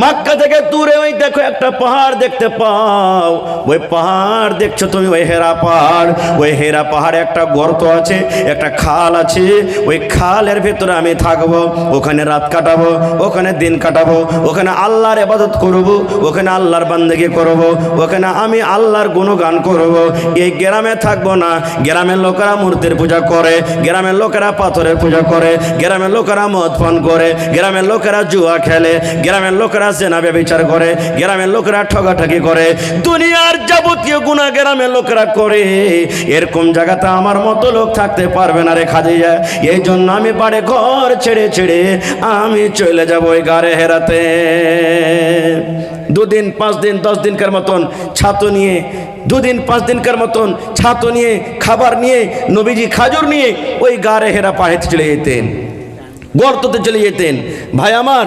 মক্কা থেকে দূরে ওই দেখো একটা পাহাড় দেখতে পাও, ওই পাহাড় দেখছো তুমি, ওই হেরা পাহাড়, ওই হেরা পাহাড়ে একটা গর্ত আছে, একটা খাল আছে, ওই খালের ভেতরে আমি থাকবো, ওখানে রাত কাটাবো, ওখানে দিন কাটাবো, ওখানে আল্লাহর ইবাদত করবো, ওখানে আল্লাহর বান্দেগি করবো, ওখানে আমি আল্লাহর গুণগান করবো। এই গ্রামে থাকবো না, গ্রামের লোকেরা মূর্তির পূজা করে, গ্রামের লোকেরা পাথরের পূজা করে, গ্রামের লোকেরা মদ পান করে, গ্রামের লোকেরা জুয়া খেলে, গ্রামের লোকেরা জেনা ব্যভিচার করে, গ্রামের লোকেরা ঠগাঠগি করে, দুনিয়ার যাবতীয় গুনাহ গ্রামের লোকেরা করে। এরকম জায়গাতে আমার মতো লোক থাকতে পারবে না রে খাদিজা। এই জন্য আমি বাড়ি ঘর ছেড়ে ছেড়ে আমি চলে যাব ওই গারে হেরাতে। 2 দিন 5 দিন 10 দিনকার মতন ছাতু নিয়ে, 2 দিন 5 দিনকার মতন ছাতু নিয়ে, খাবার নিয়ে, নবীজি খাজুর নিয়ে ওই গারে হেরা পাহাড়ে চলে যেতেন, গর্ততে চলে যেতেন। ভাই আমার,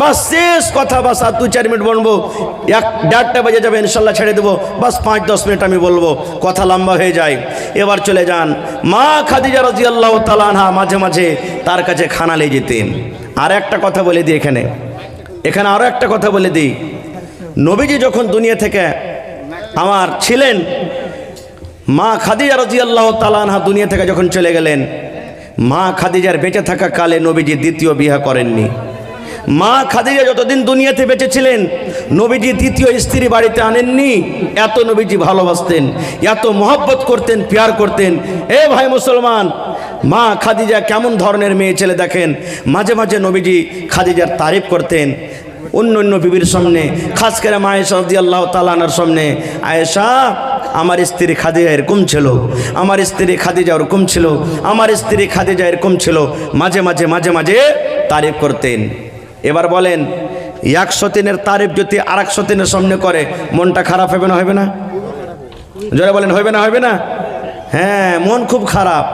বাস শেষ কথা, বাস আর 2-4 মিনিট বলবো, 1-1:30 বাজে যাবে, ইনশাল্লাহ ছেড়ে দেবো, বাস 5-10 মিনিট আমি বলবো, কথা লম্বা হয়ে যায়। এবার চলে যান, মা খাদিজা রাদিয়াল্লাহু তাআলা আনহা মাঝে মাঝে তার কাছে খানা নিয়ে যেতেন। আর একটা কথা বলে দিই, এখানে আরও একটা কথা বলে দিই, নবীজি যখন দুনিয়া থেকে আমার ছিলেন, মা খাদিজা রাদিয়াল্লাহু তাআলা আনহা দুনিয়া থেকে যখন চলে গেলেন, মা খাদিজার বেঁচে থাকা কালে নবীজি দ্বিতীয় বিয়ে করেননি। মা খাদিজা যতদিন দুনিয়াতে বেঁচে ছিলেন, নবীজি দ্বিতীয় স্ত্রী বাড়িতে আনেননি। এত নবীজি ভালোবাসতেন, এত মহব্বত করতেন, প্যার করতেন। এ ভাই মুসলমান, মা খাদিজা কেমন ধরনের মেয়ে ছেলে দেখেন। মাঝে মাঝে নবীজি খাদিজার তারিফ করতেন অন্য বিবির সামনে, খাস করে মা আয়েশা রাদিয়াল্লাহু তাআলা আনহার সামনে। আয়েশা, আমার স্ত্রী খাদিজা এরকম ছিল, আমার স্ত্রী খাদিজা ওরকম ছিল, আমার স্ত্রী খাদিজা এরকম ছিল, মাঝে মাঝে মাঝে মাঝে তারিফ করতেন। এবার বলেন, 100 দিনের তারিফ যদি 100 দিনের সামনে করে, মনটা খারাপ হবে না, হবে না? জোরে বলেন, হবে না, হবে না? হ্যাঁ, মন খুব খারাপ।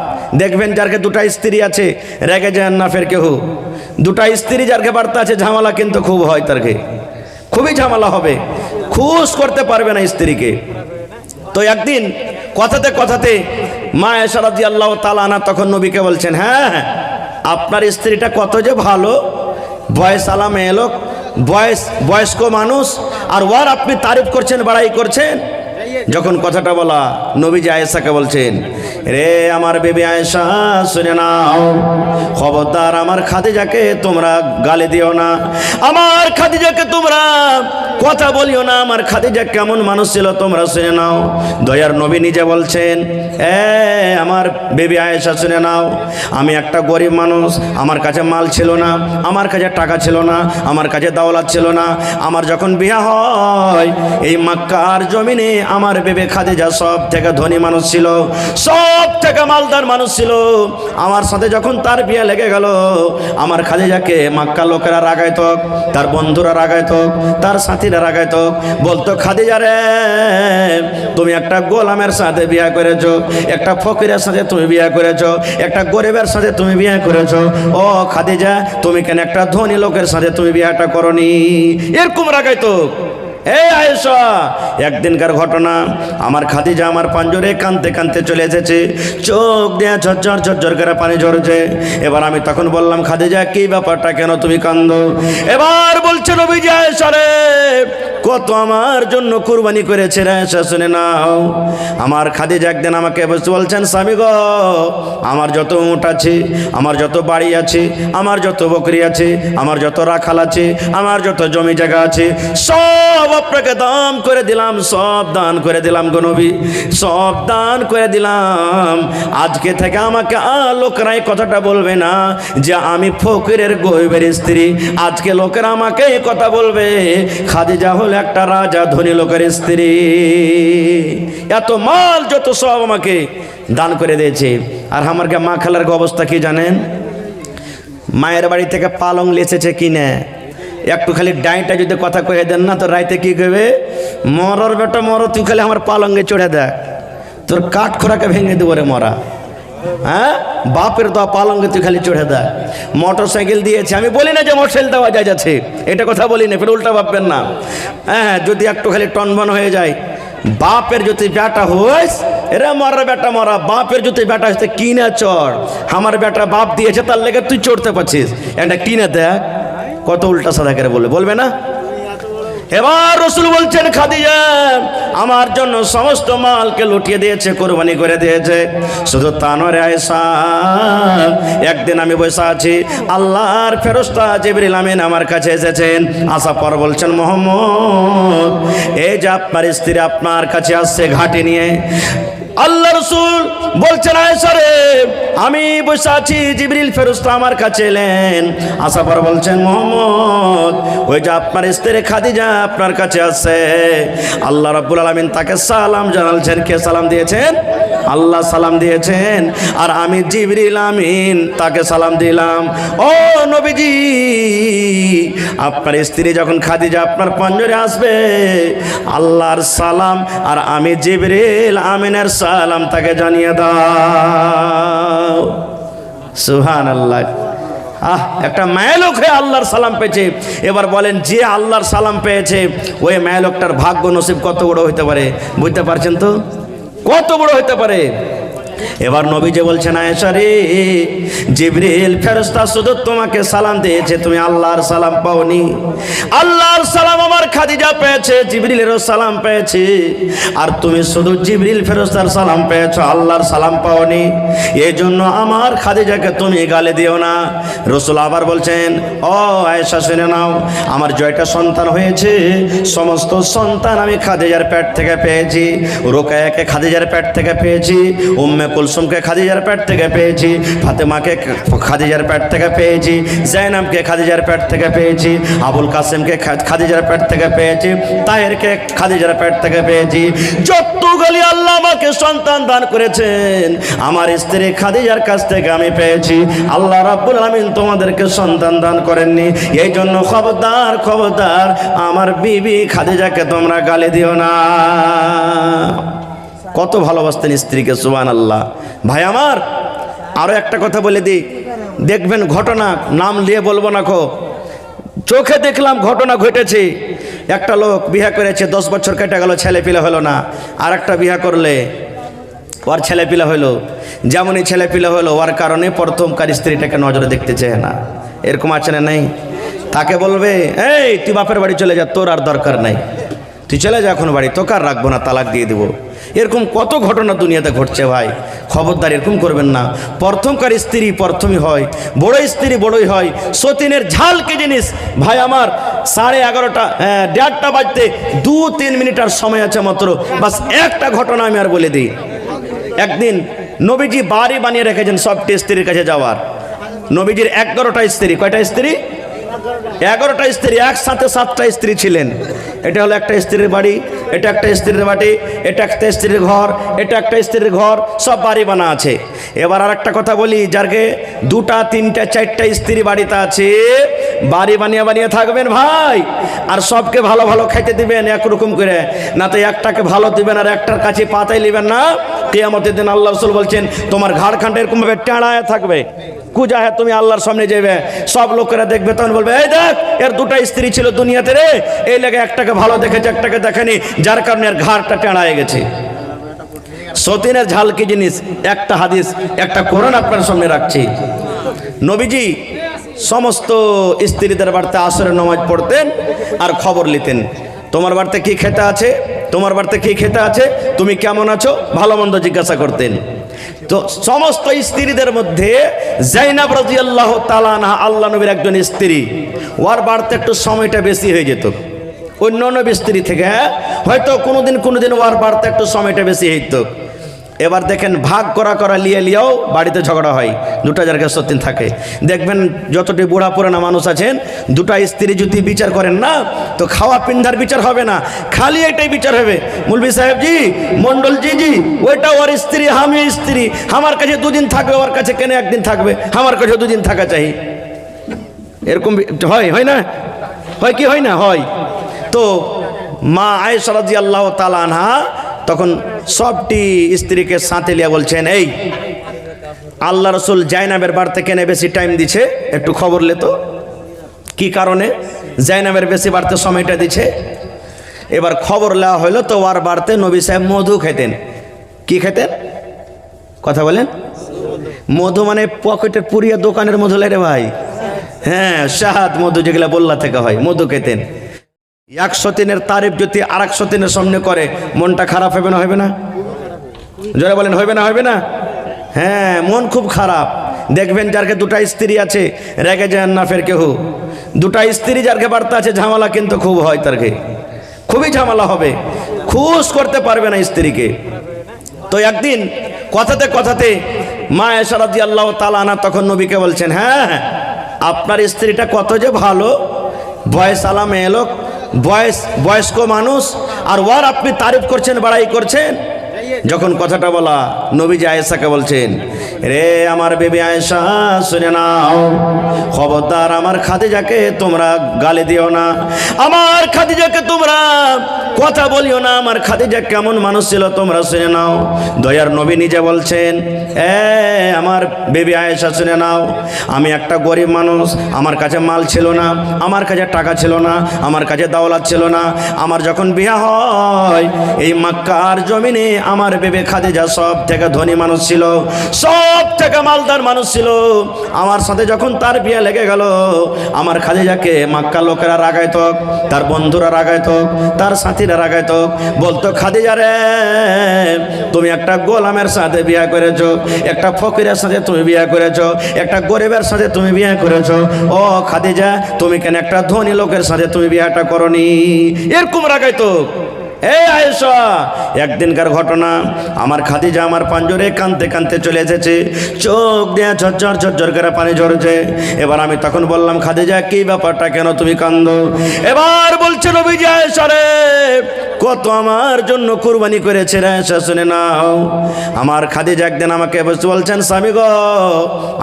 দেখবেন যারকে 2টা স্ত্রী আছে, রেগে যান না ফের কেউ। 2টা স্ত্রী যারকে বাড়তে আছে, ঝামেলা কিন্তু খুব হয়, তারকে খুবই ঝামেলা হবে, খুশ করতে পারবে না স্ত্রীকে। তো একদিন কথাতে কথাতে মা আয়েশা রাদিয়াল্লাহু তাআলা আনহা তখন নবীকে বলছেন, হ্যাঁ, আপনার স্ত্রীটা কত যে ভালো, বয়স আলা মেয়ে লোক, বয়স্ক মানুষ, আর ওর আপনি তারিফ করছেন, বড়াই করছেন। যখন কথাটা বলা, নবীজি আয়েশাকে বলছেন, রে আমার বেবি আয়েশা, শুনে নাও, খবরদার আমার খাদিজাকে তোমরা গালি দিও না, আমার খাদিজাকে তোমরা কথা বলিও না, আমার খাদিজা কেমন মানুষ ছিল তোমরা শুনে নাও। দয়ার নবী নিজে বলছেন, আমার বেবি আয়েশা শুনে নাও, আমি একটা গরিব মানুষ, আমার কাছে মাল ছিল না, আমার কাছে টাকা ছিল না, আমার কাছে দৌলত ছিল না। আমার যখন বিয়ে হয়, এই মক্কার জমিনে আমার বিবি খাদিজা সব থেকে ধনী মানুষ ছিল, সব থেকে মালদার মানুষ ছিল। আমার সাথে যখন তার বিয়ে লেগে গেল, আমার খাদিজাকে মক্কার লোকেরা রাগাইত, তার বন্ধুরা রাগাইত, তার সাথীরা রাগাইত, বলতো খাদিজা রে তুমি একটা গোলামের সাথে বিয়ে করেছো, একটা ফকিরের সাথে তুমি বিয়ে করেছো, একটা গরিবের সাথে তুমি বিয়ে করেছো। ও খাদিজা তুমি কেন একটা ধনী লোকের সাথে তুমি বিয়েটা করনি? এরকম রাগাইতো। এই আয়েশা, একদিনকার ঘটনা, আমার খাদিজা আমার পাঞ্জরে কাঁদতে কাঁদতে চলে এসেছে, চোখ দিয়ে ঝরঝর ঝরঝর করে পানি ঝরছে। এবার আমি তখন বললাম খাদিজা কি ব্যাপারটা, কেন তুমি কাঁদো? এবার বলছে নবীজি আয়েশা রে কত আমার জন্য কুরবানি করেছে রে আয়েশা, শুনে নাও। আমার খাদিজা একদিন আমাকে বলছেন স্বামী গো, আমার যত উট আছে, আমার যত বাড়ি আছে, আমার যত বকরি আছে, আমার যত রাখাল আছে, আমার যত জমি জায়গা আছে, সব আপনাকে দান করে দিলাম, সব দান করে দিলাম গো নবী, সব দান করে দিলাম। আজকে থেকে আমাকে লোকেরাই কথাটা বলবে না যে আমি ফকিরের গরিবের স্ত্রী। আজকে লোকেরা আমাকে এই কথা বলবে খাদিজা হলো একটা রাজা ধনী লোকের স্ত্রী। এত মাল যত সব আমাকে দান করে দিয়েছে। আর আমার মা খালার অবস্থা কি জানেন? মায়ের বাড়ি থেকে পালং লেসেছে কিনে, একটু খালি ডাইটা যদি কথা কয়ে দেন না তো রাইতে কি করবে, মরর বেটা মর, তুই খালি আমার পালঙ্গে চড়ে দেখ, তোর কাঠ খোরাকে ভেঙে দেবো রে মরা। হ্যাঁ, বাপের তো পালঙ্গে তুই খালি চড়ে দেখ। মোটর সাইকেল দিয়েছে, আমি বলি না যে মোটরসাইকেল দেওয়া যায় যাচ্ছে, এটা কথা বলি না, ফের উল্টা ভাববেন না। হ্যাঁ, যদি একটু খালি টনবন হয়ে যায়, বাপের যদি বেটা হইস, এরা মরার বেটা মরা, বাপের যদি বেটা হইতে কিনে চড়। আমার বেটা বাপ দিয়েছে তার লেগে তুই চড়তে পারছিস, এটা কিনে দেখ। কত উল্টা সাদা করে বলবে না? এবার রাসূল বলছেন খাদিজা আমার জন্য সমস্ত মালকে লুটিয়ে দিয়েছে, কুরবানি করে দিয়েছে। শুধু তা নয় আয়েশা, একদিন আমি বসে আছি, আল্লাহর ফেরেশতা জিবরিল আমিন আমার কাছে এসেছেন। আসার পর বলছেন মুহাম্মদ এই যে আপনার স্ত্রী আপনার কাছে আসছে ঘাটে নিয়ে। আল্লাহ রাসূল বলছেন আয়েশা রে আমি বসে আছি, জিবরিল ফেরেশতা আমার কাছে এলেন। আসার পর বলছেন মুহাম্মদ ওই যে আপনার স্ত্রী খাদিজা আপনার কাছে আসছে। আল্লাহ রাব্বুল আলামিন তাকে সালাম জানালছেন। কে সালাম দিয়েছেন? আল্লাহ সালাম দিয়েছেন, আর আমি জিবরিল আমিন তাকে সালাম দিলাম। ও নবীজি, আপনার স্ত্রী যখন খাদিজা আপনার পাঞ্জরে আসবে, আল্লাহর সালাম আর আমি জিবরিল আমিনের সালাম তাকে জানিয়ে দাও। সুবহানাল্লাহ। একটা মায়ালোক হয়ে আল্লাহর সালাম পেয়েছে। এবার বলেন যে আল্লাহর সালাম পেয়েছে ওই মায়ালোকটার ভাগ্য নসিব কত বড় হইতে পারে, বুঝতে পারছেন তো? কত বড় হইতে পারে। এবার নবীজি বলছেন আয়েশা রে জিবরিল ফেরেশতা শুধু তোমাকে সালাম দিয়েছে, তুমি আল্লাহর সালাম পাওনি। আল্লাহর সালাম আমার খাদিজা পেয়েছে, জিবরিলেরও সালাম পেয়েছে, আর তুমি শুধু জিবরিল ফেরেশতার সালাম পেয়েছো, আল্লাহর সালাম পাওনি। এই জন্য আমার খাদিজাকে তুমি গালি দিও না। রাসূল আবার বলছেন ও আয়েশা শুনে নাও, আমার জয়টা সন্তান হয়েছে, সমস্ত সন্তান আমি খাদিজার পেট থেকে পেয়েছি। রুকায়াকে খাদিজার পেট থেকে পেয়েছি, উম্মে কুলসুমকে খাদিজার পেট থেকে পেয়েছি, ফাতেমাকে খাদিজার পেট থেকে পেয়েছি, জাইনাবকে খাদিজার পেট থেকে পেয়েছি, আবুল কাসেমকে খাদিজার পেট থেকে পেয়েছি, তাহেরকে খাদিজার পেট থেকে পেয়েছি। যতগুলি আল্লাহ আমাকে সন্তান দান করেছেন আমার স্ত্রী খাদিজার কাছ থেকে আমি পেয়েছি। আল্লাহ রাব্বুল আলামিন তোমাদেরকে সন্তান দান করেননি। এই জন্য খবরদার খবরদার আমার বিবি খাদিজাকে তোমরা গালি দিও না। কত ভালোবাসতেন স্ত্রীকে, সুবহানাল্লাহ। ভাই আমার আরো একটা কথা বলে দিই, দেখবেন ঘটনা নাম নিয়ে বলবো না, চোখে দেখলাম ঘটনা ঘটেছে। একটা লোক বিয়ে করেছে, 10 বছর কেটে গেল, ছেলে পিলে হলো না। আর একটা বিয়ে করলে ওর ছেলে পিলে হলো। যেমনই ছেলে পিলে হলো ওর কারণে প্রথমকার স্ত্রীটাকে নজরে দেখতে চায় না। এরকম আছে না নাই? তাকে বলবে এই তুই বাপের বাড়ি চলে যা, তোর আর দরকার নাই, তুই চলে যা এখন বাড়ি, তোকে আর রাখবো না, তালাক দিয়ে দেবো। এরকম কত ঘটনা দুনিয়াতে ঘটছে ভাই। খবরদার এরকম করবেন না। প্রথমকার স্ত্রী প্রথমই হয়, বড় স্ত্রী বড়ই হয়। সতীনের ঝাল কি জিনিস ভাই আমার, 11:30 1:30 বাজতে 2-3 মিনিট আর সময় আছে মাত্র। বাস একটা ঘটনা আমি আর বলে দিই। একদিন নবীজি বাড়ি বানিয়ে রেখেছেন সবটি স্ত্রীর কাছে যাওয়ার। নবীজির 11টা স্ত্রী, কয়টা স্ত্রী? 11টা স্ত্রী, একসাথে 7টা স্ত্রী ছিলেন। এটা হলো একটা স্ত্রীর বাড়ি। এটা একটা স্ত্রীর বাড়ি, এটা একটা স্ত্রীর ঘর, এটা একটা স্ত্রীর ঘর, সব বাড়ি বানা আছে। এবার আর একটা কথা বলি, যারকে 2টা 3টা 4টা স্ত্রী বাড়িতে আছে, বাড়ি বানিয়ে বানিয়ে থাকবেন ভাই, আর সবকে ভালো ভালো খাইতে দিবেন একরকম করে, না তো একটাকে ভালো দিবেন আর একটার কাছে পাতাই নেবেন না। কিয়ামতের দিন আল্লাহ রাসূল বলছেন তোমার ঘাড়খানটা এরকম ভাবে টেঁড়ায় থাকবে, কুজা হ্যাঁ তুমি আল্লাহর সামনে যাবে, সব লোকেরা দেখবে, তখন বলবে এই দেখ এর 2টা স্ত্রী ছিল দুনিয়াতে রে, এই লেগে একটাকে ভালো দেখেছে একটাকে দেখেনি, যার কারণে এর ঘাড়টা টেঁড়ায় গেছে। সতীনের ঝাল কি জিনিস, একটা হাদিস একটা কোরআন আপনার সামনে রাখছি। নবীজি সমস্ত স্ত্রীদের বাড়িতে আসরের নামাজ পড়তেন আর খবর নিতেন, তোমার বাড়িতে কি খেতে আছে, তোমার বাড়িতে কি খেতে আছে, তুমি কেমন আছো, ভালো মন্দ জিজ্ঞাসা করতেন। তো সমস্ত স্ত্রীদের মধ্যে জাইনাব রাদিয়াল্লাহু তাআলা আনহা আল্লাহ নবীর একজন স্ত্রী, ওর বাড়িতে একটু সময়টা বেশি হয়ে যেত অন্য অন্য স্ত্রী থেকে, হয়তো কোনোদিন ওর বাড়িতে একটু সময়টা বেশি হইতো। এবার দেখেন ভাগ করা লিয়েও বাড়িতে ঝগড়া হয়, 2টা জায়গায় সত্যি থাকে। দেখবেন যতটি বুড়া পুরানা মানুষ আছেন, 2টা স্ত্রী যদি বিচার করেন না, তো খাওয়া পিন্ধার বিচার হবে না, খালি এটাই বিচার হবে, মুলবি সাহেব জি, মন্ডল জি, ওইটা ওর স্ত্রী, আমি স্ত্রী, আমার কাছে 2 দিন থাকবে, ওর কাছে কেন 1 দিন থাকবে, আমার কাছে 2 দিন থাকা চাই। এরকম হয় না, হয় কি হয় না হয়। তো মা আয়েশা রাদিয়াল্লাহু তাআলা আনহা তখন সবটি স্ত্রীকে সাথে লিয়া বলছেন, এই আল্লাহ রসুল জাইনাবের বাড়িতে কেনে বেশি টাইম দিছে, একটু খবর লেতো কি কারণে জাইনাবের বেশি বাড়তে সময়টা দিছে। এবার খবর নেওয়া হইলো, তো ওর বাড়িতে নবী সাহেব মধু খেতেন। কি খেতেন কথা বলেন? মধু মানে পকেটের পুরিয়া দোকানের মধু রে ভাই, হ্যাঁ শাহাদ মধু, যেগুলা বল্লা থেকে হয়, মধু খেতেন। 100 দিনের তারিফ যদি 100 দিনের সামনে করে, মনটা খারাপ হবে না, হবে না? জোরে বলেন হবে না? হ্যাঁ, মন খুব খারাপ। দেখবেন যারকে 2টা স্ত্রী আছে রেগে যান না ফের কেউ, 2টা স্ত্রী যারকে বাড়তে আছে ঝামেলা কিন্তু খুব হয়, তারকে খুবই ঝামেলা হবে, খুশ করতে পারবে না স্ত্রীকে। তো একদিন কথাতে মা আয়েশা রাদিয়াল্লাহু তাআলা আনহা তখন নবীকে বলছেন, হ্যাঁ আপনার স্ত্রীটা কত যে ভালো, বয়স আলা মেয়ে লোক, বয়স্ক মানুষ, আর ওর আপনি তারিফ করছেন, বাড়াই করছেন। যখন কথাটা বলা, নবীজি আয়েশাকে বলছেন, রে আমার বেবি আয়েশা শুনে নাও, খবরদার আমার খাদিজাকে তোমরা গালি দিও না, আমার খাদিজাকে তোমরা কথা বলিও না, আমার খাদিজা কেমন মানুষ ছিল তোমরা শুনে নাও। দয়ার নবী নিজে বলছেন, আমার বেবি আয়েশা শুনে নাও, আমি একটা গরিব মানুষ, আমার কাছে মাল ছিল না, আমার কাছে টাকা ছিল না, আমার কাছে দাওলাত ছিল না। আমার যখন বিয়ে হয় এই মক্কার জমিনে আমার বেবি খাদিজা সব থেকে ধনী মানুষ ছিল, সব থেকে মালদার মানুষ ছিল। আমার সাথে যখন তার বিয়ে লেগে গেল, আমার খাদিজাকে মক্কার লোকেরা রাগাইত, তার বন্ধুরা রাগাইত, তার সাথীরা রাগাইত, বলতো খাদিজা রে তুমি একটা গোলামের সাথে বিয়ে করেছো, একটা ফকিরের সাথে তুমি বিয়ে করেছো, একটা গরিবের সাথে তুমি বিয়ে করেছো, ও খাদিজা তুমি কেন একটা ধনী লোকের সাথে তুমি বিয়েটা করনি, এরকম রাগাইতো। এই আয়েশা, একদিনকার ঘটনা, আমার খাদিজা আমার পাঞ্জরে কানতে কানতে চলে এসেছে, চোখ দিয়ে ঝরঝর করে পানি ঝরছে। এবার আমি তখন বললাম, খাদিজা কি ব্যাপারটা, কেন তুমি কান্দো? এবার বলছে নবীজি, আয়েশা রে কত আমার জন্য কুরবানি করেছে রে আয়েশা, শুনে নাও। আমার খাদিজা একদিন আমাকে বলছেন, স্বামী গো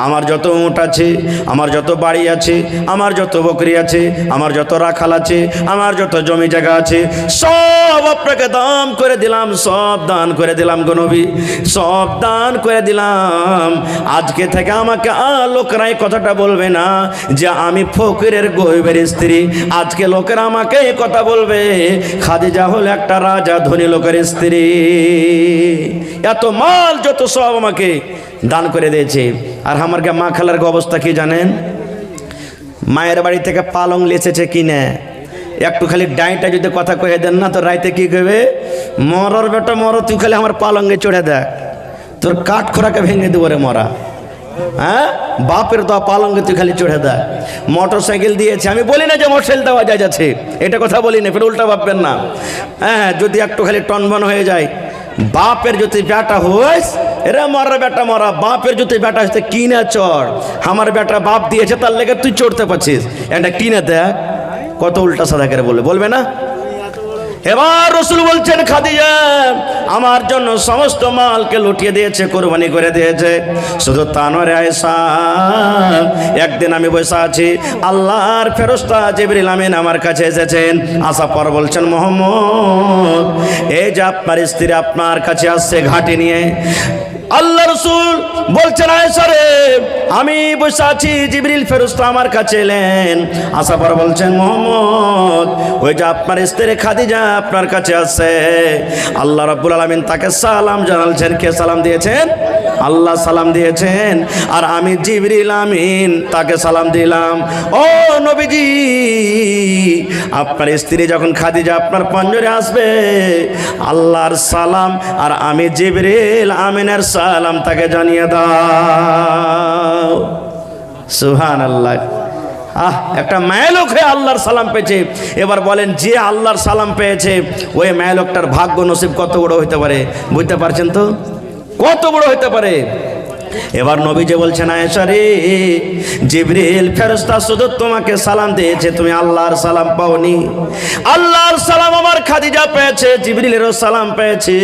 আমার যত উট আছে, আমার যত বাড়ি আছে, আমার যত বকরি আছে, আমার যত রাখাল আছে, আমার যত জমি জায়গা আছে, সব আপনাকে দান করে দিলাম, সব দান করে দিলাম গো নবী, সব দান করে দিলাম। আজকে থেকে আমাকে লোকেরা এই কথাটা বলবে না যে আমি ফকিরের গরিবের স্ত্রী, আজকে লোকেরা আমাকে এই কথা বলবে খাদিজা হলো একটা রাজা ধনী লোকের স্ত্রী। এত মাল যত সব আমাকে দান করে দিয়েছে। আর আমার মা খালার অবস্থা কি জানেন? মায়ের বাড়ি থেকে পালং লেচেছে কিনে, একটু খালি ডাইটা যদি কথা কয়ে দেন না, তো রাইতে কি করবে, মরর বেটা মর, তুই খালি আমার পালঙ্গে চড়ে দেখ, তোর কাঠ খোরাকে ভেঙে দেবো রে মরা। হ্যাঁ, বাপের তো পালঙ্গে তুই খালি চড়ে দেয়। মোটর সাইকেল দিয়েছে, আমি বলি না যে মোটরসাইকেল দেওয়া যায় যাচ্ছে, এটা কথা বলি না, ফের উল্টা ভাববেন না। হ্যাঁ, যদি একটু খালি টনবন হয়ে যায়, বাপের যদি বেটা হইস, এরা মরা বেটা মরা, বাপের যদি বেটা হইতে কিনে চড়, আমার বেটা বাপ দিয়েছে তার লেগে তুই চড়তে পারছিস, এটা কিনে দেখ, কত উল্টা সাদা করে বলবে না? এবার রাসূল বলছেন খাদিজা আমার জন্য সমস্ত মালকে লুটিয়ে দিয়েছে, কুরবানি করে দিয়েছে। শুধু তা নয় আয়েশা, একদিন আমি বসে আছি, আল্লাহর ফেরেশতা জিবরিল আমিন আমার কাছে এসেছেন। আসার পর বলছেন মুহাম্মদ এই যে আপনার স্ত্রী আপনার কাছে আসছে ঘাটি নিয়ে। আল্লাহ রাসূল বলছেন আয়েশা রে আমি বসে আছি, জিবরিল ফেরেশতা আমার কাছে এলেন। আসার পর বলছেন মুহাম্মদ ওই যে আপনার স্ত্রী খাদিজা আপনার কাছে আসছে। আল্লাহ রাব্বুল আলামিন তাকে সালাম জানালছেন। কে সালাম দিয়েছেন? আল্লাহ সালাম দিয়েছেন, আর আমি জিবরিল আমিন তাকে সালাম দিলাম। ও নবীজি আপনার স্ত্রী যখন খাদিজা আপনার পঞ্জরে আসবে, আল্লাহর সালাম আর আমি জিবরিল আমিনের সালাম তাকে জানিয়ে দাও। সুবহানাল্লাহ। একটা মায়া লোক হয়ে আল্লাহর সালাম পেয়েছে। এবার বলেন যে আল্লাহর সালাম পেয়েছে ওই মায়া লোকটার ভাগ্য নসিব কত বড় হইতে পারে, বুঝতে পারছেন তো কত বড় হইতে পারে। এবার নবীজি বলছেন আয়েশা রে জিবরিল ফেরেশতা শুধু তোমাকে সালাম দিয়েছে, তুমি আল্লাহর সালাম পাওনি। আল্লাহর সালাম আমার খাদিজা পেয়েছে, জিবরিলেরও সালাম পেয়েছে,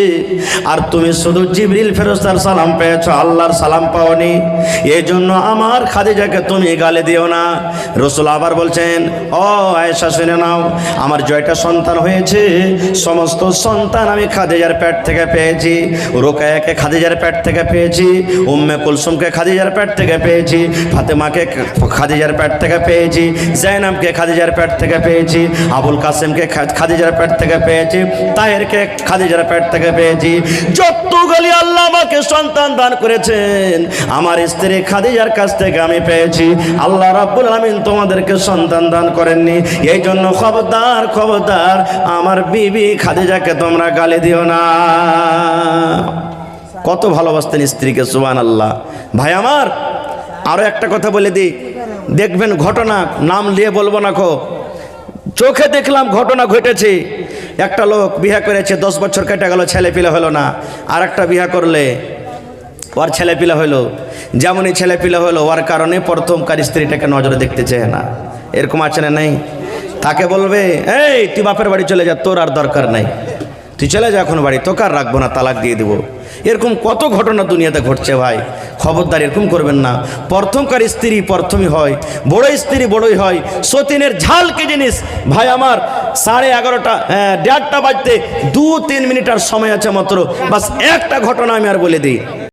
আর তুমি শুধু জিবরিল ফেরেশতার সালাম পেয়েছো, আল্লাহর সালাম পাওনি। এই জন্য আমার খাদিজাকে তুমি গালি দিও না। রাসূল আবার বলছেন ও আয়েশা শুনে নাও, আমার জয়টা সন্তান হয়েছে, সমস্ত সন্তান আমি খাদিজার পেট থেকে পেয়েছি। রুকায়াকে খাদিজার পেট থেকে পেয়েছি, উম্মে কুলসুমকে খাদিজার পেট থেকে পেয়েছি, ফাতেমাকে খাদিজার পেট থেকে পেয়েছি, জাইনাবকে খাদিজার পেট থেকে পেয়েছি, আবুল কাসেমকে খাদিজার পেট থেকে পেয়েছি, তাহেরকে খাদিজার পেট থেকে পেয়েছি। যতগুলি আল্লাহ আমাকে সন্তান দান করেছেন আমার স্ত্রী খাদিজার কাছ থেকে আমি পেয়েছি। আল্লাহ রাব্বুল আলামিন তোমাদেরকে সন্তান দান করেননি। এই জন্য খবরদার খবরদার আমার বিবি খাদিজাকে তোমরা গালি দিও না। কত ভালোবাসতেন স্ত্রীকে, সুবহানাল্লাহ। ভাই আমার আরো একটা কথা বলে দিই, দেখবেন ঘটনা নাম নিয়ে বলবো না, চোখে দেখলাম ঘটনা ঘটেছে। একটা লোক বিয়ে করেছে, 10 বছর কেটে গেল, ছেলে পিলে হলো না। আর একটা বিয়ে করলে ওর ছেলে পিলে হলো, যেমনই ছেলে পিলে হলো ওর কারণে প্রথমকার স্ত্রীটাকে নজরে দেখতে চায় না। এরকম আছে না নাই? তাকে বলবে এই তুই বাপের বাড়ি চলে যা, তোর আর দরকার নাই, তুই চলে যা এখন বাড়ি, তোকে আর রাখবো না, তালাক দিয়ে দেবো। এরকম কত ঘটনা দুনিয়াতে ঘটছে ভাই। খবরদার এরকম করবেন না। প্রথমকার স্ত্রী প্রথমই হয়, বড় স্ত্রী বড়ই হয়। সতীনের ঝাল কি জিনিস ভাই আমার, 11:30 1:30 বাজতে 2-3 মিনিট আর সময় আছে মাত্র। বাস একটা ঘটনা আমি আর বলে দিই।